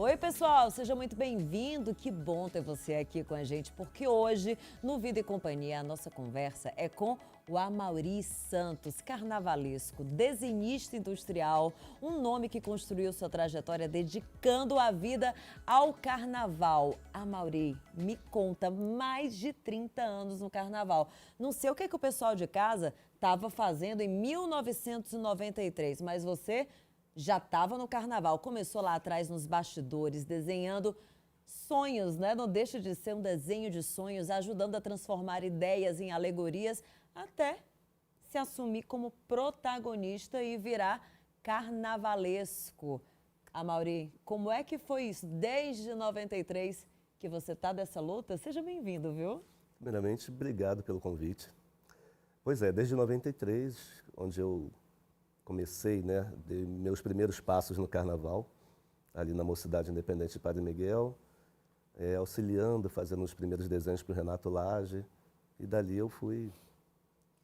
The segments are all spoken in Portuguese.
Oi, pessoal, seja muito bem-vindo. Que bom ter você aqui com a gente, porque hoje, no Vida e Companhia, a nossa conversa é com o Amaury Santos, carnavalesco, desenhista industrial, um nome que construiu sua trajetória dedicando a vida ao carnaval. Amaury, me conta, mais de 30 anos no carnaval. Não sei o que o pessoal de casa estava fazendo em 1993, mas você já estava no carnaval, começou lá atrás nos bastidores, desenhando sonhos, né? Não deixa de ser um desenho de sonhos, ajudando a transformar ideias em alegorias, até se assumir como protagonista e virar carnavalesco. Amaury, como é que foi isso? Desde 93 que você está dessa luta? Seja bem-vindo, viu? Primeiramente, obrigado pelo convite. Pois é, desde 93, onde eu comecei, né, dei meus primeiros passos no carnaval, ali na Mocidade Independente de Padre Miguel, auxiliando, fazendo os primeiros desenhos para o Renato Lage, e dali eu fui.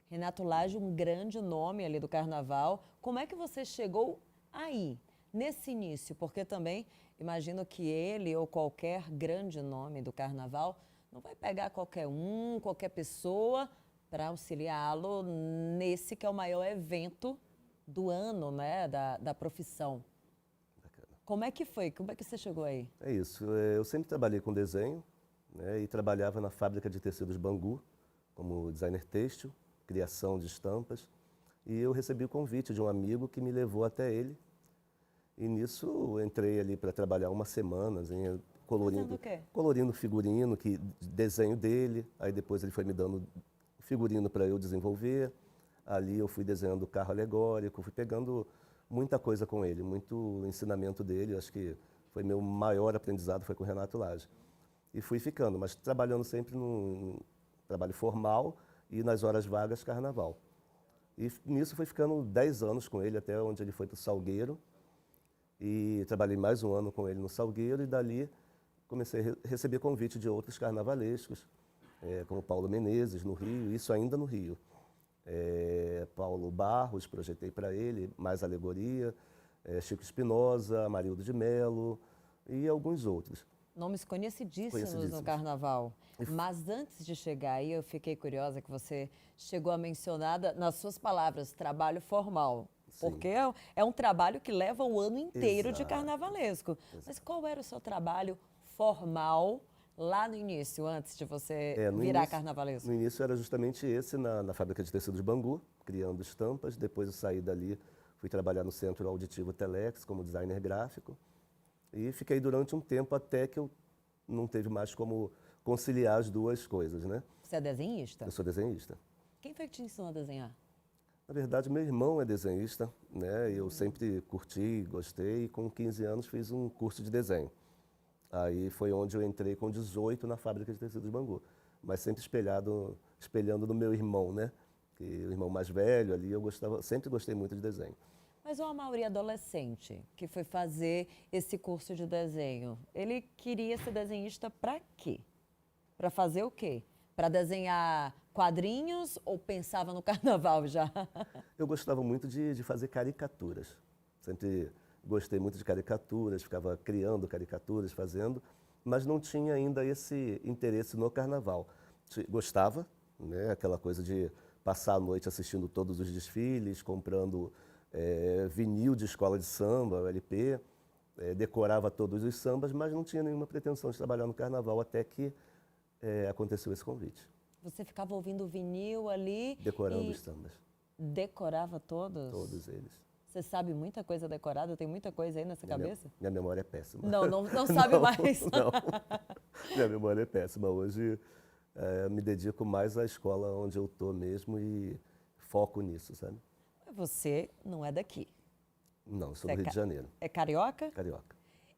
Renato Lage, um grande nome ali do carnaval. Como é que você chegou aí, nesse início? Porque também imagino que ele ou qualquer grande nome do carnaval não vai pegar qualquer um, qualquer pessoa para auxiliá-lo nesse que é o maior evento do ano, né, da profissão. Bacana. Como é que foi? Como é que você chegou aí? É isso, eu sempre trabalhei com desenho, né, e trabalhava na fábrica de tecidos Bangu, como designer têxtil, criação de estampas, e eu recebi o convite de um amigo que me levou até ele, e nisso eu entrei ali para trabalhar uma semana, assim, Fazendo o quê? colorindo figurino, desenho dele, aí depois ele foi me dando figurino para eu desenvolver. Ali eu fui desenhando carro alegórico, fui pegando muita coisa com ele, muito ensinamento dele. Acho que foi meu maior aprendizado, foi com o Renato Lage. E fui ficando, mas trabalhando sempre num trabalho formal e nas horas vagas carnaval. E nisso fui ficando 10 anos com ele, até onde ele foi para o Salgueiro. E trabalhei mais um ano com ele no Salgueiro e dali comecei a receber convite de outros carnavalescos, como Paulo Menezes, no Rio, isso ainda no Rio. Paulo Barros, projetei para ele, mais alegoria, Chico Espinosa, Amarildo de Melo e alguns outros. Nomes conhecidíssimos no Conhecidíssimos. carnaval. Mas antes de chegar aí, eu fiquei curiosa que você chegou a mencionar, nas suas palavras, trabalho formal. Sim. Porque é um trabalho que leva o ano inteiro de Exato. carnavalesco. Mas qual era o seu trabalho formal lá no início, antes de você virar carnavalesco? No início era justamente esse, na fábrica de tecidos Bangu, criando estampas. Depois eu saí dali, fui trabalhar no Centro Auditivo Telex como designer gráfico. E fiquei durante um tempo até que eu não teve mais como conciliar as duas coisas, né? Você é desenhista? Eu sou desenhista. Quem foi que te ensinou a desenhar? Na verdade, meu irmão é desenhista, né? Eu sempre curti, gostei, e com 15 anos fiz um curso de desenho. Aí foi onde eu entrei com 18 na fábrica de tecidos Bangu, mas sempre espelhando no meu irmão, né? Que o irmão mais velho ali, sempre gostei muito de desenho. Mas o Amaury adolescente, que foi fazer esse curso de desenho, ele queria ser desenhista para quê? Para fazer o quê? Para desenhar quadrinhos ou pensava no carnaval já? Eu gostava muito de fazer caricaturas. Sempre gostei muito de caricaturas, ficava criando caricaturas, fazendo, mas não tinha ainda esse interesse no carnaval. Gostava, né, aquela coisa de passar a noite assistindo todos os desfiles, comprando vinil de escola de samba, LP, decorava todos os sambas, mas não tinha nenhuma pretensão de trabalhar no carnaval até que aconteceu esse convite. Você ficava ouvindo vinil ali Decorando os sambas. Decorava todos? Todos eles. Você sabe muita coisa decorada? Tem muita coisa aí nessa cabeça? Minha memória é péssima. Não sabe mais? Não, minha memória é péssima. Hoje me dedico mais à escola onde eu estou mesmo e foco nisso, sabe? Você não é daqui. Não, eu sou do Rio de Janeiro. É carioca? Carioca.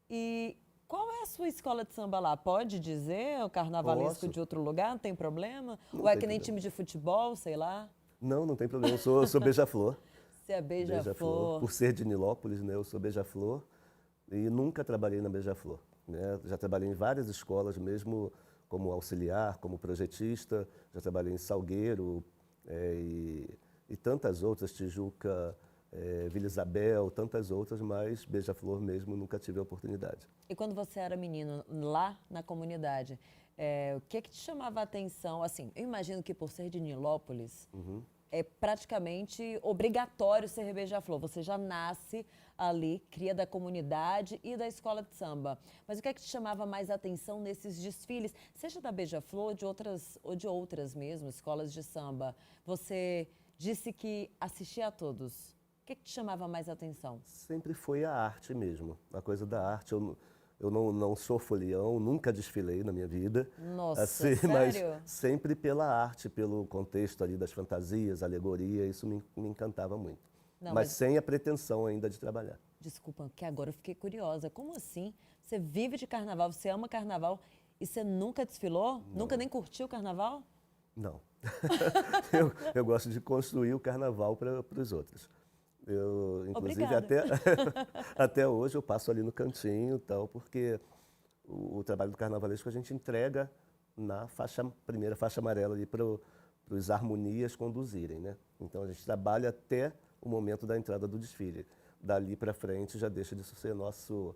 E qual é a sua escola de samba lá? Pode dizer o carnavalesco Posso. de outro lugar? Não tem problema? Não Ou é tem que nem problema. time de futebol, sei lá? Não tem problema. Eu sou beija-flor. Você é beija-flor. Por ser de Nilópolis, né, eu sou beija-flor e nunca trabalhei na beija-flor, né? Já trabalhei em várias escolas mesmo, como auxiliar, como projetista, já trabalhei em Salgueiro e tantas outras, Tijuca, Vila Isabel, tantas outras, mas Beija-Flor mesmo nunca tive a oportunidade. E quando você era menino, lá na comunidade, o que te chamava a atenção? Assim, eu imagino que por ser de Nilópolis, é praticamente obrigatório ser Beija-Flor. Você já nasce ali, cria da comunidade e da escola de samba. Mas o que é que te chamava mais atenção nesses desfiles, seja da Beija-Flor ou de outras mesmo, escolas de samba? Você disse que assistia a todos. O que é que te chamava mais atenção? Sempre foi a arte mesmo, a coisa da arte. Eu não sou folião, nunca desfilei na minha vida. Nossa, assim, sério? Mas sempre pela arte, pelo contexto ali das fantasias, alegoria, isso me encantava muito. Não, mas sem a pretensão ainda de trabalhar. Desculpa, que agora eu fiquei curiosa. Como assim? Você vive de carnaval, você ama carnaval e você nunca desfilou? Não. Nunca nem curtiu o carnaval? Não. eu gosto de construir o carnaval para os outros. Inclusive, até hoje eu passo ali no cantinho e tal, porque o trabalho do carnavalesco a gente entrega na primeira faixa amarela ali para os harmonias conduzirem, né? Então a gente trabalha até o momento da entrada do desfile. Dali para frente já deixa de ser nosso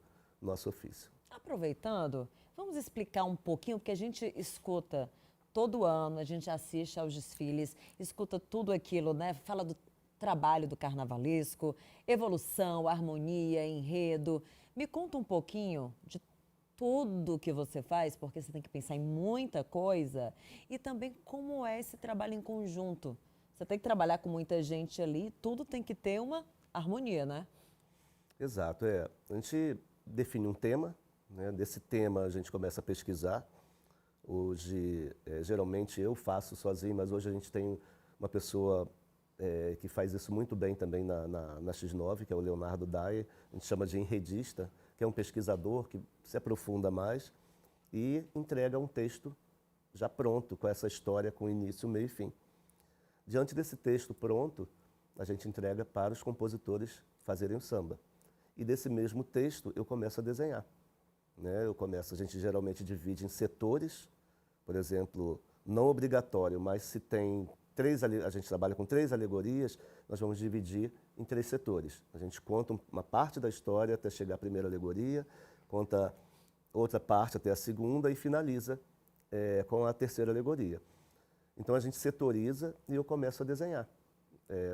ofício. Aproveitando, vamos explicar um pouquinho, porque a gente escuta todo ano, a gente assiste aos desfiles, escuta tudo aquilo, né? Fala do trabalho do carnavalesco, evolução, harmonia, enredo. Me conta um pouquinho de tudo que você faz, porque você tem que pensar em muita coisa, e também como é esse trabalho em conjunto. Você tem que trabalhar com muita gente ali, tudo tem que ter uma harmonia, né? Exato, a gente define um tema, né? Desse tema a gente começa a pesquisar. Hoje, geralmente eu faço sozinho, mas hoje a gente tem uma pessoa que faz isso muito bem também na X9, que é o Leonardo Dyer. A gente chama de enredista, que é um pesquisador que se aprofunda mais e entrega um texto já pronto, com essa história com início, meio e fim. Diante desse texto pronto, a gente entrega para os compositores fazerem o samba. E desse mesmo texto eu começo a desenhar. Né? A gente geralmente divide em setores, por exemplo, não obrigatório, mas se tem a gente trabalha com 3 alegorias, nós vamos dividir em 3 setores. A gente conta uma parte da história até chegar à primeira alegoria, conta outra parte até a segunda e finaliza com a terceira alegoria. Então a gente setoriza e eu começo a desenhar.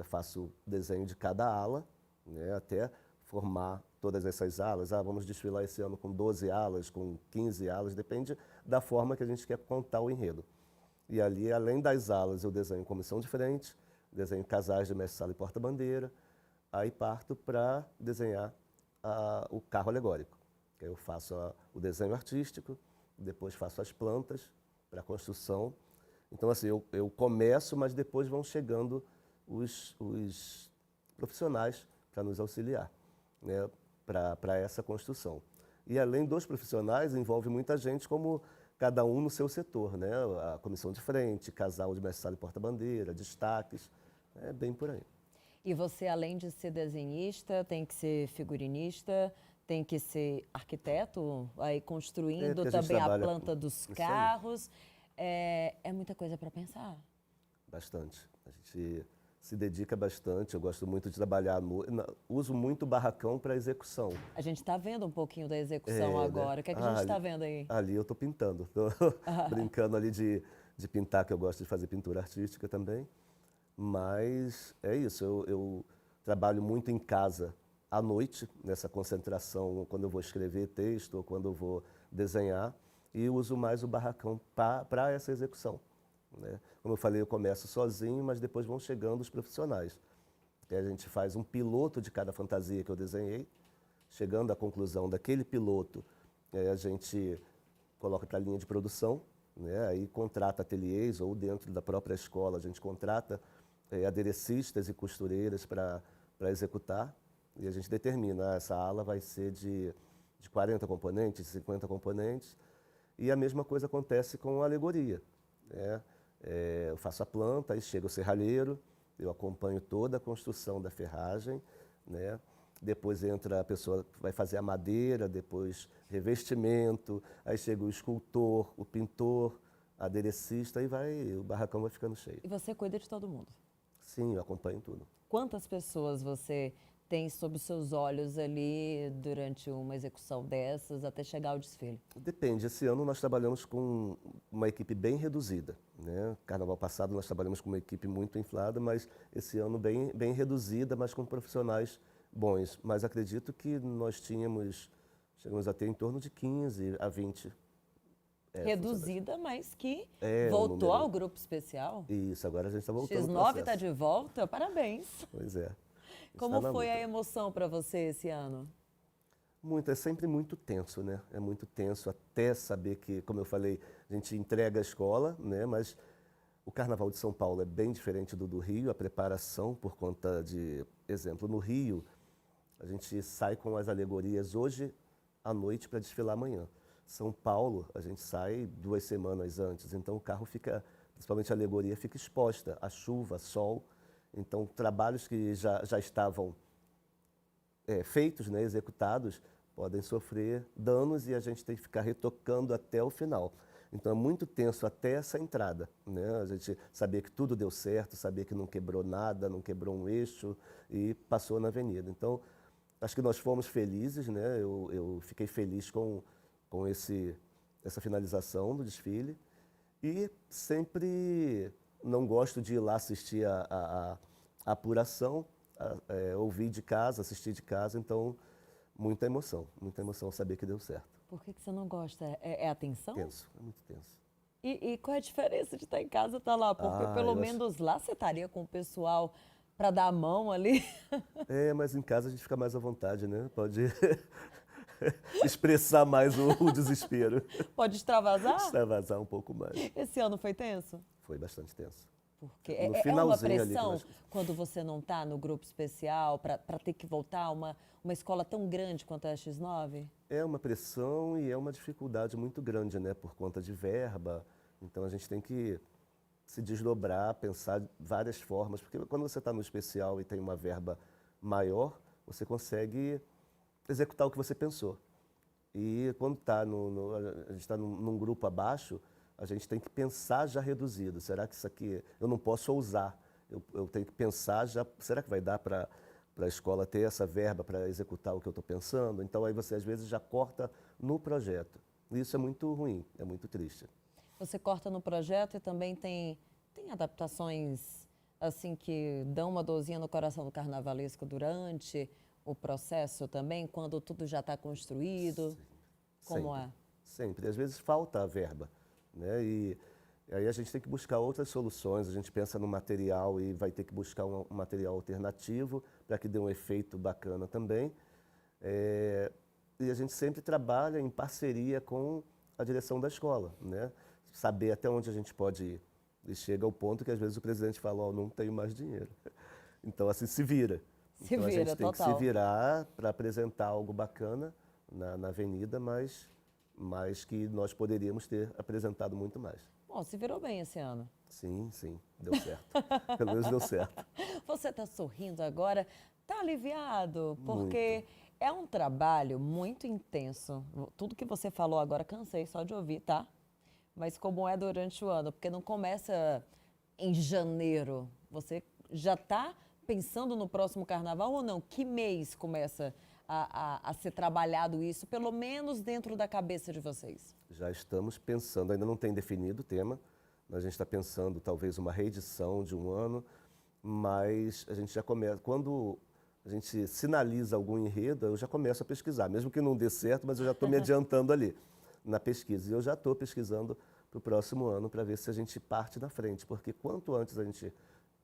Faço desenho de cada ala, né, até formar todas essas alas. Vamos desfilar esse ano com 12 alas, com 15 alas, depende da forma que a gente quer contar o enredo. E ali, além das alas, eu desenho comissão de frente, desenho casais de mestre-sala e porta-bandeira, aí parto para desenhar o carro alegórico. Que aí eu faço o desenho artístico, depois faço as plantas para a construção. Então, assim, eu começo, mas depois vão chegando os profissionais para nos auxiliar, né, para essa construção. E além dos profissionais, envolve muita gente, como cada um no seu setor, né? A comissão de frente, casal de mestre-sala e porta-bandeira, destaques, é bem por aí. E você, além de ser desenhista, tem que ser figurinista, tem que ser arquiteto, aí construindo também a planta dos carros. É muita coisa para pensar. Bastante. A gente se dedica bastante, eu gosto muito de trabalhar, uso muito barracão para execução. A gente está vendo um pouquinho da execução agora, né? O que é que a gente está vendo aí? Ali eu estou pintando, estou brincando ali de pintar, que eu gosto de fazer pintura artística também, mas é isso, eu trabalho muito em casa à noite, nessa concentração, quando eu vou escrever texto ou quando eu vou desenhar, e uso mais o barracão para essa execução. Né? Como eu falei, eu começo sozinho, mas depois vão chegando os profissionais. E a gente faz um piloto de cada fantasia que eu desenhei. Chegando à conclusão daquele piloto, a gente coloca para a linha de produção, né? Aí contrata ateliês ou dentro da própria escola a gente contrata aderecistas e costureiras para executar. E a gente determina, essa ala vai ser de 40 componentes, 50 componentes. E a mesma coisa acontece com a alegoria, né? Eu faço a planta, aí chega o serralheiro, eu acompanho toda a construção da ferragem, né? Depois entra a pessoa que vai fazer a madeira, depois revestimento, aí chega o escultor, o pintor, aderecista, e o barracão vai ficando cheio. E você cuida de todo mundo? Sim, eu acompanho tudo. Quantas pessoas você tem sob os seus olhos ali durante uma execução dessas até chegar ao desfile? Depende. Esse ano nós trabalhamos com uma equipe bem reduzida, né? Carnaval passado nós trabalhamos com uma equipe muito inflada, mas esse ano bem reduzida, mas com profissionais bons. Mas acredito que nós chegamos a ter em torno de 15 a 20. Reduzida, mas que É, um voltou número. ao grupo especial. Isso, agora a gente está voltando ao X9 está processo. de volta, parabéns. Pois é. Como Está na foi a luta. emoção para você esse ano? Muito, é sempre muito tenso, né? É muito tenso até saber que, como eu falei, a gente entrega a escola, né? Mas o Carnaval de São Paulo é bem diferente do Rio, a preparação por conta de, exemplo, no Rio, a gente sai com as alegorias hoje à noite para desfilar amanhã. São Paulo, a gente sai 2 semanas antes, então o carro fica, principalmente a alegoria, fica exposta à chuva, sol. Então, trabalhos que já estavam feitos, né, executados, podem sofrer danos e a gente tem que ficar retocando até o final. Então, é muito tenso até essa entrada, né? A gente saber que tudo deu certo, saber que não quebrou nada, não quebrou um eixo e passou na avenida. Então, acho que nós fomos felizes, né? Eu fiquei feliz com essa finalização do desfile e sempre não gosto de ir lá assistir a apuração, ouvir de casa, assistir de casa, então muita emoção saber que deu certo. Por que você não gosta? É a tensão? Tenso, é muito tenso. E qual é a diferença de estar em casa e estar lá? Porque pelo eu acho. menos lá você estaria com o pessoal para dar a mão ali. Mas em casa a gente fica mais à vontade, né? Pode expressar mais o desespero, Pode extravasar? extravasar um pouco mais. Esse ano foi tenso? Foi bastante tenso. Porque No é uma finalzinho ali que pressão nós- quando você não está no grupo especial para ter que voltar a uma escola tão grande quanto a X9? É uma pressão e é uma dificuldade muito grande, né? Por conta de verba. Então a gente tem que se desdobrar, pensar várias formas, porque quando você está no especial e tem uma verba maior, você consegue executar o que você pensou. E quando a gente está num grupo abaixo, a gente tem que pensar já reduzido. Será que isso aqui eu não posso ousar? Eu tenho que pensar já, será que vai dar para a escola ter essa verba para executar o que eu estou pensando? Então aí você às vezes já corta no projeto. E isso é muito ruim, é muito triste. Você corta no projeto e também tem adaptações assim que dão uma dorzinha no coração do carnavalesco durante o processo também, quando tudo já está construído? Como Sempre, é? sempre. Às vezes falta a verba, né? E aí a gente tem que buscar outras soluções. A gente pensa no material e vai ter que buscar um material alternativo para que dê um efeito bacana também. E a gente sempre trabalha em parceria com a direção da escola, né? Saber até onde a gente pode ir. E chega ao ponto que às vezes o presidente fala, ó, não tenho mais dinheiro. Então assim, se vira. Se Então a vira, gente tem que se total. virar para apresentar algo bacana na avenida, mas que nós poderíamos ter apresentado muito mais. Bom, se virou bem esse ano. Sim, sim, deu certo. Pelo menos deu certo. Você está sorrindo agora, está aliviado, porque Muito. é um trabalho muito intenso. Tudo que você falou agora, cansei só de ouvir, tá? Mas como é durante o ano, porque não começa em janeiro. Você já está pensando no próximo carnaval ou não? Que mês começa a ser trabalhado isso, pelo menos dentro da cabeça de vocês? Já estamos pensando, ainda não tem definido o tema, a gente está pensando talvez uma reedição de um ano, mas a gente já começa, quando a gente sinaliza algum enredo, eu já começo a pesquisar, mesmo que não dê certo, mas eu já estou me adiantando ali na pesquisa. E eu já estou pesquisando para o próximo ano para ver se a gente parte na frente, porque quanto antes a gente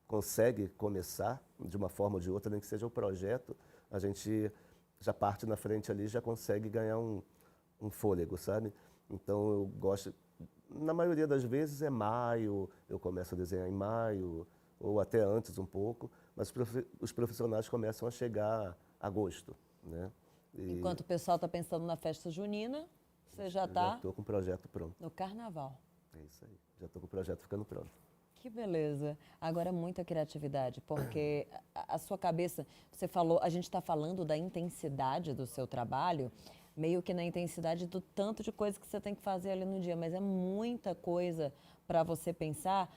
consegue começar, de uma forma ou de outra, nem que seja o projeto, a gente já parte na frente ali, já consegue ganhar um fôlego, sabe? Então eu gosto, na maioria das vezes é maio, eu começo a desenhar em maio, ou até antes um pouco, mas os profissionais começam a chegar a agosto, né? E Enquanto o pessoal está pensando na festa junina, você já eu já está estou com o projeto pronto. no carnaval. É isso aí, já estou com o projeto ficando pronto. Que beleza. Agora é muita criatividade, porque a sua cabeça, você falou, a gente está falando da intensidade do seu trabalho, meio que na intensidade do tanto de coisa que você tem que fazer ali no dia, mas é muita coisa para você pensar.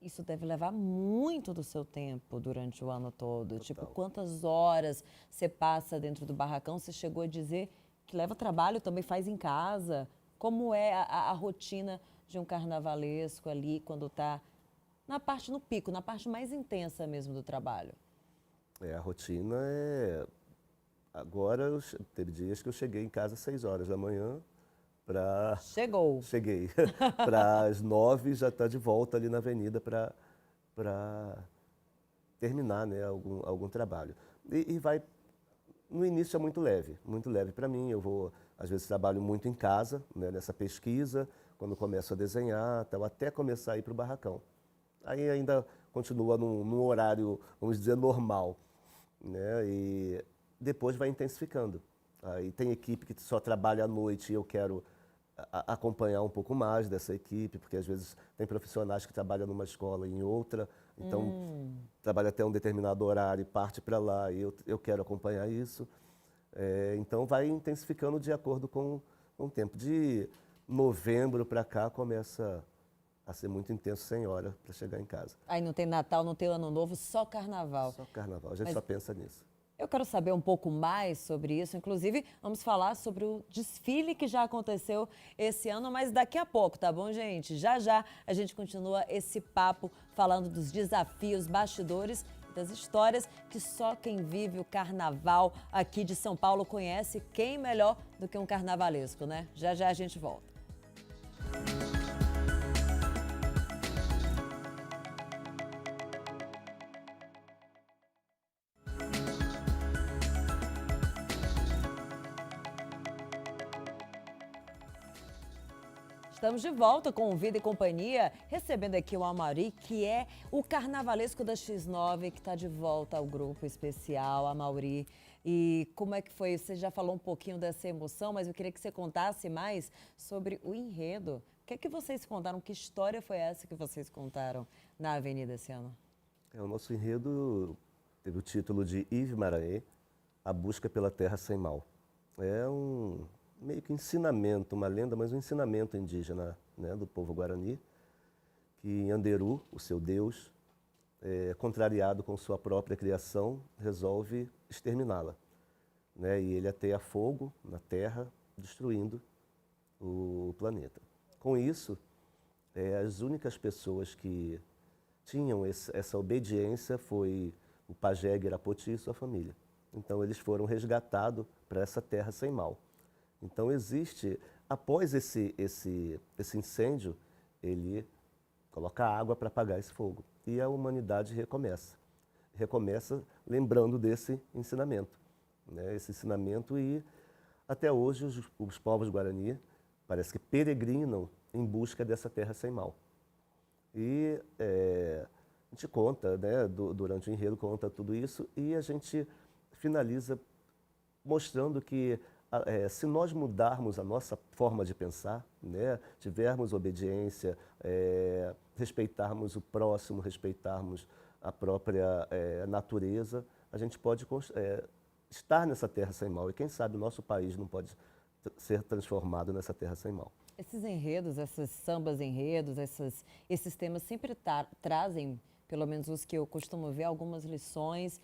Isso deve levar muito do seu tempo durante o ano todo. Tipo, Total. quantas horas você passa dentro do barracão? Você chegou a dizer que leva trabalho, também faz em casa. Como é a rotina de um carnavalesco ali quando está na parte, no pico, na parte mais intensa mesmo do trabalho? A rotina é... Agora, teve dias que eu cheguei em casa às 6 horas da manhã para... Chegou. Cheguei. Para as 9 já estar de volta ali na avenida para terminar, né, algum trabalho. E vai... No início é muito leve para mim. Eu vou, às vezes, trabalho muito em casa, né, nessa pesquisa, quando começo a desenhar, tal, até começar a ir para o barracão. Aí ainda continua num horário, vamos dizer, normal, né? E depois vai intensificando. Aí tem equipe que só trabalha à noite e eu quero acompanhar um pouco mais dessa equipe, porque às vezes tem profissionais que trabalham numa escola e em outra, então trabalha até um determinado horário e parte para lá e eu quero acompanhar isso. Então vai intensificando de acordo com o tempo. De novembro para cá começa a ser muito intenso, sem hora, para chegar em casa. Aí não tem Natal, não tem Ano Novo, só Carnaval. Só carnaval, a gente Mas só pensa nisso. eu quero saber um pouco mais sobre isso. Inclusive, vamos falar sobre o desfile que já aconteceu esse ano, mas daqui a pouco, tá bom, gente? Já já a gente continua esse papo falando dos desafios, bastidores e das histórias que só quem vive o carnaval aqui de São Paulo conhece. Quem melhor do que um carnavalesco, né? Já já a gente volta. Estamos de volta com o Vida e Companhia, recebendo aqui o Amaury, que é o carnavalesco da X9, que está de volta ao grupo especial, Amaury. E como é que foi? Você já falou um pouquinho dessa emoção, mas eu queria que você contasse mais sobre o enredo. O que é que vocês contaram? Que história foi essa que vocês contaram na Avenida esse ano? O nosso enredo teve o título de Yves Marais, A Busca pela Terra Sem Mal. É um meio que ensinamento, uma lenda, mas um ensinamento indígena, né, do povo Guarani, que Anderu, o seu deus, contrariado com sua própria criação, resolve exterminá-la, né, e ele ateia fogo na terra, destruindo o planeta. Com isso, as únicas pessoas que tinham essa obediência foi o pajé Guirapoti e sua família. Então eles foram resgatados para essa terra sem mal. Então existe, após esse incêndio, ele coloca água para apagar esse fogo. E a humanidade recomeça. Recomeça lembrando desse ensinamento, né? Esse ensinamento, e até hoje os povos Guarani parece que peregrinam em busca dessa terra sem mal. E a gente conta, né, durante o enredo, conta tudo isso, e a gente finaliza mostrando que se nós mudarmos a nossa forma de pensar, né, tivermos obediência, respeitarmos o próximo, respeitarmos a própria natureza, a gente pode estar nessa terra sem mal. E quem sabe o nosso país não pode ser transformado nessa terra sem mal. Esses enredos, esses sambas enredos, esses temas sempre trazem, pelo menos os que eu costumo ver, algumas lições,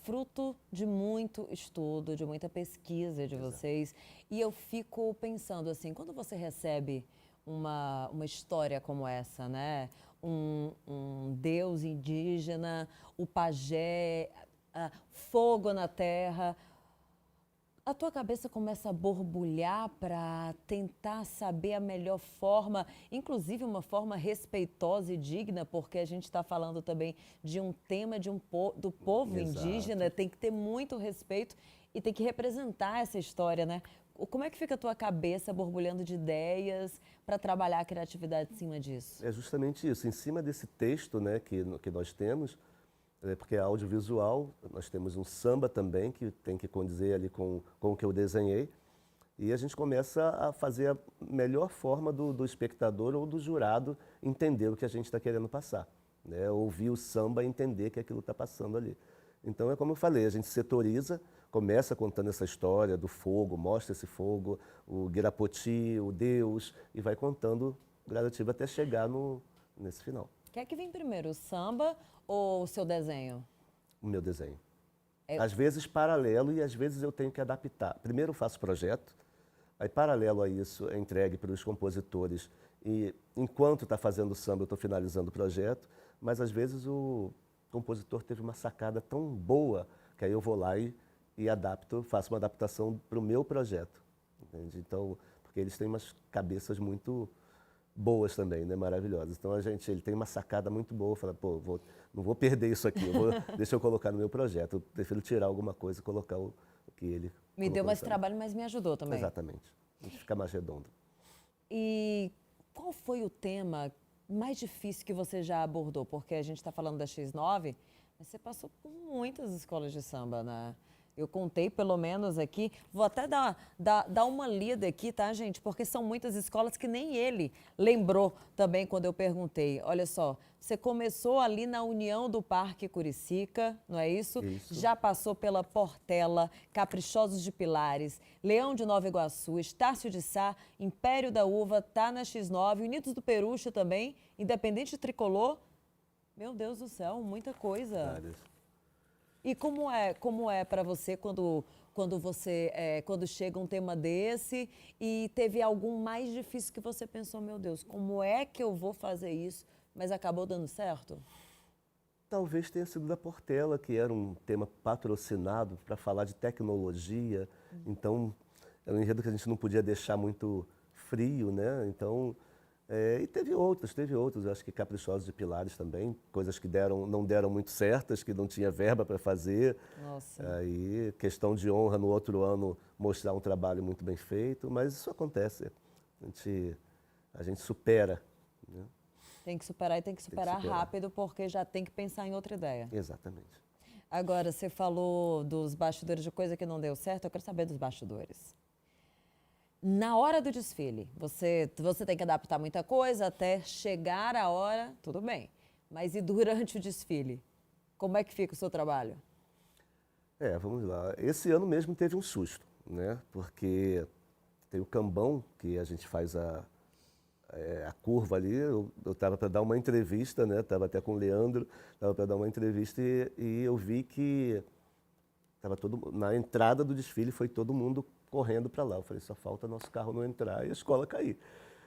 fruto de muito estudo, de muita pesquisa de vocês. E eu fico pensando assim, quando você recebe uma história como essa, né? Um deus indígena, o pajé, fogo na terra, a tua cabeça começa a borbulhar para tentar saber a melhor forma, inclusive uma forma respeitosa e digna, porque a gente está falando também de um tema do povo indígena, tem que ter muito respeito e tem que representar essa história, né? Como é que fica a tua cabeça borbulhando de ideias para trabalhar a criatividade em cima disso? É justamente isso, em cima desse texto, né, que nós temos, porque é audiovisual, nós temos um samba também que tem que condizer ali com o que eu desenhei, e a gente começa a fazer a melhor forma do espectador ou do jurado entender o que a gente está querendo passar, né? Ouvir o samba e entender que aquilo está passando ali. Então é como eu falei, a gente setoriza, começa contando essa história do fogo, mostra esse fogo, o Guirapoti, o Deus, e vai contando gradativo até chegar nesse final. Quer que vem primeiro, o samba ou o seu desenho? O meu desenho. É- Às vezes paralelo e às vezes eu tenho que adaptar. Primeiro eu faço projeto, aí paralelo a isso é entregue para os compositores e enquanto está fazendo o samba eu estou finalizando o projeto, mas às vezes o compositor teve uma sacada tão boa que aí eu vou lá e adapto, faço uma adaptação para o meu projeto. Entende? Então, porque eles têm umas cabeças muito boas também, né? Maravilhosas. Então ele tem uma sacada muito boa, fala, pô, não vou perder isso aqui, deixa eu colocar no meu projeto. Eu prefiro tirar alguma coisa e colocar o que ele Me deu colocou mais nessa- trabalho, mas me ajudou também. Exatamente. A gente fica mais redondo. E qual foi o tema mais difícil que você já abordou? Porque a gente está falando da X9, mas você passou por muitas escolas de samba, né? Eu contei pelo menos aqui, vou até dar uma lida aqui, tá, gente? Porque são muitas escolas que nem ele lembrou também quando eu perguntei. Olha só, você começou ali na União do Parque Curicica, não é isso? Isso. Já passou pela Portela, Caprichosos de Pilares, Leão de Nova Iguaçu, Estácio de Sá, Império da Uva, tá na X9, Unidos do Peruche também, Independente Tricolor. Meu Deus do céu, muita coisa. Várias. E como é para você quando chega um tema desse e teve algum mais difícil que você pensou, meu Deus, como é que eu vou fazer isso, mas acabou dando certo? Talvez tenha sido da Portela, que era um tema patrocinado para falar de tecnologia. Então, era um enredo que a gente não podia deixar muito frio, né? Então, e teve outros. Eu acho que Caprichosos de Pilares também, coisas que não deram muito certas, que não tinha verba para fazer. Nossa. Aí, questão de honra no outro ano, mostrar um trabalho muito bem feito, mas isso acontece. A gente supera, né? Tem que superar e tem que superar superar. rápido, porque já tem que pensar em outra ideia. Exatamente. Agora, você falou dos bastidores de coisa que não deu certo, eu quero saber dos bastidores. Na hora do desfile, você tem que adaptar muita coisa até chegar a hora, tudo bem. Mas e durante o desfile? Como é que fica o seu trabalho? Vamos lá. Esse ano mesmo teve um susto, né? Porque tem o cambão, que a gente faz a curva ali. Eu estava para dar uma entrevista, né? Estava até com o Leandro, estava para dar uma entrevista e eu vi que na entrada do desfile foi todo mundo correndo para lá. Eu falei, só falta nosso carro não entrar e a escola cair,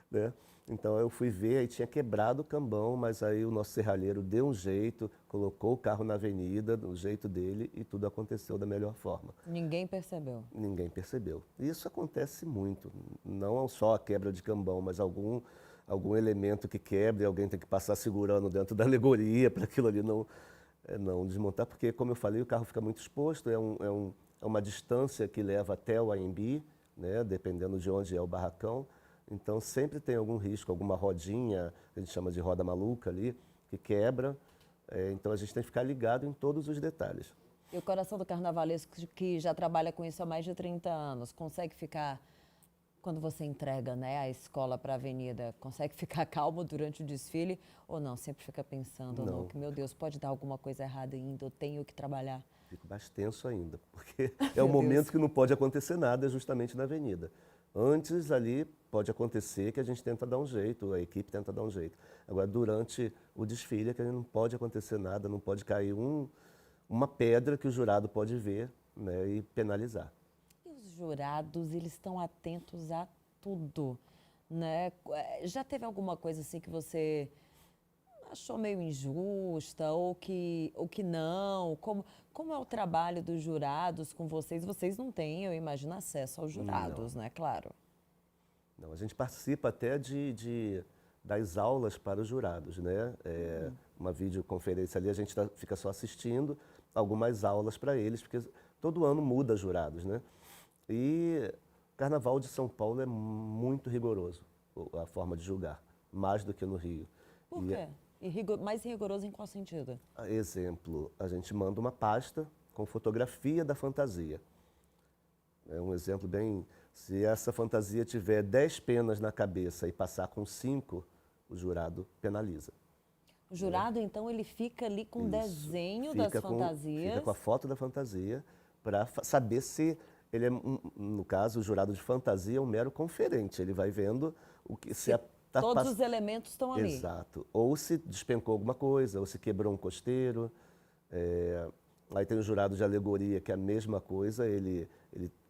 né? Então eu fui ver, aí tinha quebrado o cambão, mas aí o nosso serralheiro deu um jeito, colocou o carro na avenida, do jeito dele, e tudo aconteceu da melhor forma. Ninguém percebeu. Ninguém percebeu. E isso acontece muito, não só a quebra de cambão, mas algum elemento que quebre, alguém tem que passar segurando dentro da alegoria para aquilo ali não desmontar, porque, como eu falei, o carro fica muito exposto, é uma distância que leva até o AMB, né, dependendo de onde é o barracão. Então, sempre tem algum risco, alguma rodinha, que a gente chama de roda maluca ali, que quebra. Então, a gente tem que ficar ligado em todos os detalhes. E o coração do carnavalesco, que já trabalha com isso há mais de 30 anos, consegue ficar, quando você entrega, né, a escola para a avenida, consegue ficar calmo durante o desfile? Ou não? Sempre fica pensando, não, que, meu Deus, pode dar alguma coisa errada ainda, eu tenho que trabalhar. Fico mais tenso ainda, porque é o momento que não pode acontecer nada, justamente na avenida. Antes ali pode acontecer que a gente tenta dar um jeito, a equipe tenta dar um jeito. Agora, durante o desfile, é que não pode acontecer nada, não pode cair uma pedra que o jurado pode ver, né, e penalizar. E os jurados, eles estão atentos a tudo, né? Já teve alguma coisa assim que você achou meio injusta ou que não? Como é o trabalho dos jurados com vocês? Vocês não têm, eu imagino, acesso aos jurados, né? Claro. Não, a gente participa até das aulas para os jurados, né? Uma videoconferência ali, a gente fica só assistindo algumas aulas para eles, porque todo ano muda jurados, né? E o Carnaval de São Paulo é muito rigoroso, a forma de julgar, mais do que no Rio. Por quê? Mais rigoroso em qual sentido? Exemplo, a gente manda uma pasta com fotografia da fantasia. É um exemplo bem... Se essa fantasia tiver 10 penas na cabeça e passar com 5, o jurado penaliza. O jurado, então, ele fica ali com o desenho das fantasias? Fica com a foto da fantasia para saber se ele é, no caso, o jurado de fantasia é um mero conferente. Ele vai vendo se Todos os elementos estão ali. Exato. Ou se despencou alguma coisa, ou se quebrou um costeiro. Aí tem o jurado de alegoria, que é a mesma coisa, ele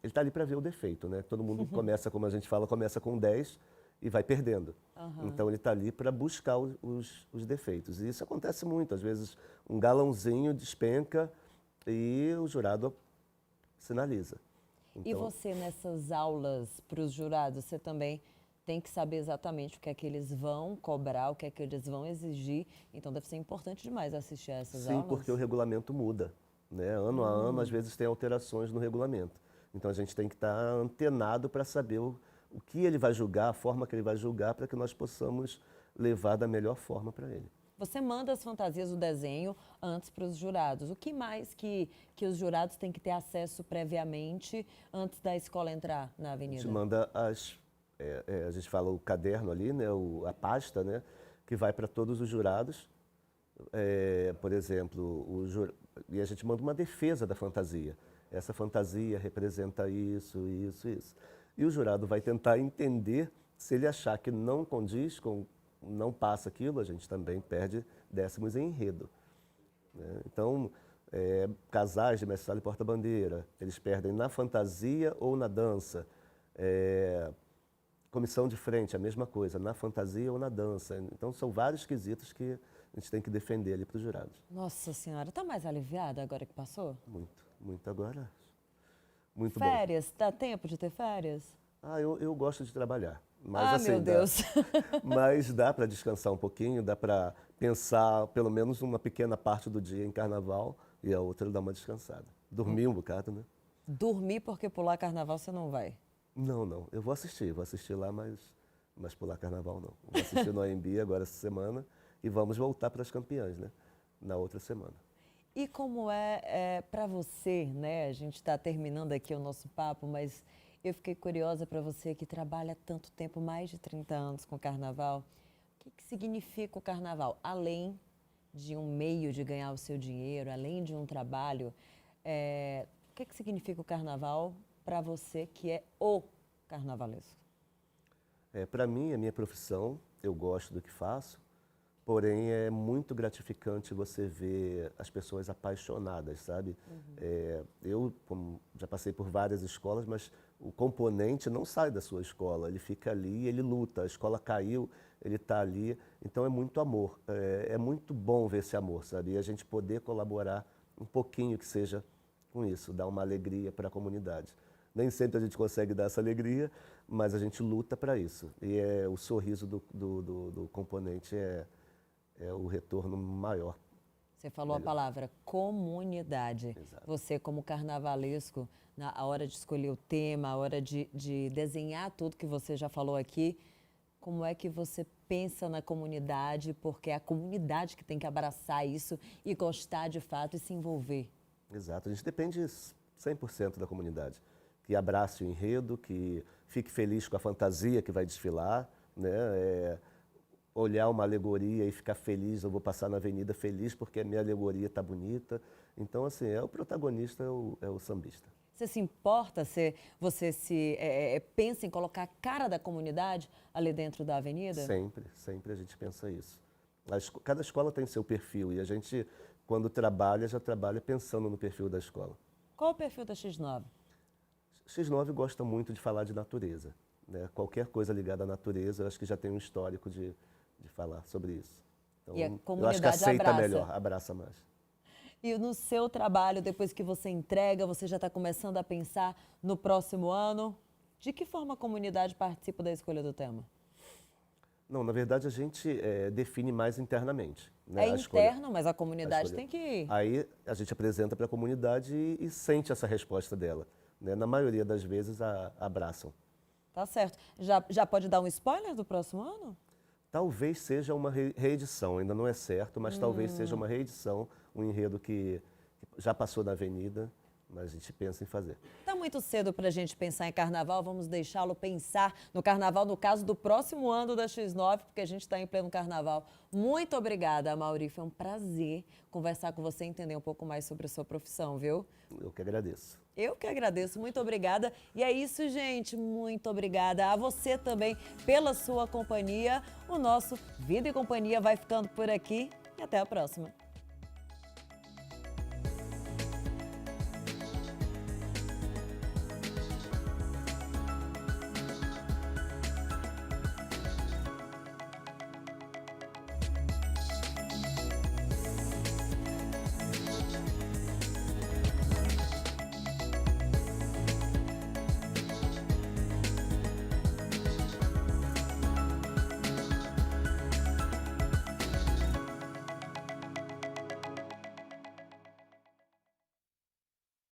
está ali para ver o defeito, né? Todo mundo começa, como a gente fala, começa com 10 e vai perdendo. Então ele está ali para buscar os defeitos. E isso acontece muito. Às vezes um galãozinho despenca e o jurado sinaliza. E você, nessas aulas para os jurados, você também tem que saber exatamente o que é que eles vão cobrar, o que é que eles vão exigir. Então deve ser importante demais assistir a essas aulas. Sim, porque o regulamento muda, né? Ano a ano, às vezes tem alterações no regulamento. Então a gente tem que estar antenado para saber o que ele vai julgar, a forma que ele vai julgar, para que nós possamos levar da melhor forma para ele. Você manda as fantasias do desenho antes para os jurados. O que mais que os jurados têm que ter acesso previamente antes da escola entrar na A avenida? gente manda a gente fala o caderno ali, né? A pasta, né? Que vai para todos os jurados. Por exemplo, e a gente manda uma defesa da fantasia. Essa fantasia representa isso, isso, isso. E o jurado vai tentar entender, se ele achar que não condiz, não passa aquilo, a gente também perde décimos em enredo, né? Então, casais de mestre-sala e porta-bandeira, eles perdem na fantasia ou na dança. Comissão de frente, a mesma coisa, na fantasia ou na dança. Então, são vários quesitos que a gente tem que defender ali para os jurados. Nossa Senhora, está mais aliviada agora que passou? Muito, muito agora. Muito bom. Férias, dá tempo de ter férias? Eu gosto de trabalhar. Mas, assim, meu Deus! Mas dá para descansar um pouquinho, dá para pensar pelo menos uma pequena parte do dia em carnaval e a outra dar uma descansada. Dormir um bocado, né? Dormir porque pular carnaval você não vai? Não. Eu vou assistir lá, mas pular carnaval não. Vou assistir no AMB agora essa semana e vamos voltar para as campeãs, né? Na outra semana. E como é para você, né? A gente está terminando aqui o nosso papo, mas eu fiquei curiosa para você que trabalha tanto tempo, mais de 30 anos com carnaval. O que significa o carnaval? Além de um meio de ganhar o seu dinheiro, além de um trabalho, o que significa o carnaval para você que é o carnavalesco? Para mim, é minha profissão, eu gosto do que faço, porém é muito gratificante você ver as pessoas apaixonadas, sabe? Eu já passei por várias escolas, mas o componente não sai da sua escola, ele fica ali, ele luta, a escola caiu, ele está ali, então é muito amor, é muito bom ver esse amor, sabe? E a gente poder colaborar um pouquinho que seja com isso, dar uma alegria para a comunidade. Nem sempre a gente consegue dar essa alegria, mas a gente luta para isso. E o sorriso do componente é o retorno maior. Você falou a palavra comunidade. Exato. Você, como carnavalesco, na hora de escolher o tema, a hora de desenhar tudo que você já falou aqui, como é que você pensa na comunidade? Porque é a comunidade que tem que abraçar isso e gostar de fato e se envolver. Exato. A gente depende 100% da comunidade. Que abrace o enredo, que fique feliz com a fantasia que vai desfilar, né? Olhar uma alegoria e ficar feliz, eu vou passar na avenida feliz porque a minha alegoria está bonita. Então, assim, o protagonista é o sambista. Você se importa, você pensa em colocar a cara da comunidade ali dentro da avenida? Sempre a gente pensa isso. Cada escola tem seu perfil e a gente, quando trabalha, já trabalha pensando no perfil da escola. Qual o perfil da X9? X9 gosta muito de falar de natureza, né? Qualquer coisa ligada à natureza, eu acho que já tem um histórico de falar sobre isso. Então, E a eu acho que comunidade aceita abraça. melhor, abraça mais. E no seu trabalho, depois que você entrega, você já está começando a pensar no próximo ano? De que forma a comunidade participa da escolha do tema? Não, na verdade a gente define mais internamente, né? É interno, mas a comunidade tem que ir. Aí a gente apresenta para a comunidade e sente essa resposta dela, né? Na maioria das vezes abraçam. Tá certo. Já pode dar um spoiler do próximo ano? Talvez seja uma reedição, ainda não é certo, mas talvez seja uma reedição, um enredo que já passou na avenida, mas a gente pensa em fazer. Está muito cedo para a gente pensar em carnaval, vamos deixá-lo pensar no carnaval, no caso do próximo ano da X9, porque a gente está em pleno carnaval. Muito obrigada, Amaury, foi um prazer conversar com você e entender um pouco mais sobre a sua profissão, viu? Eu que agradeço. Eu que agradeço, muito obrigada. E é isso, gente, muito obrigada a você também pela sua companhia. O nosso Vida e Companhia vai ficando por aqui e até a próxima.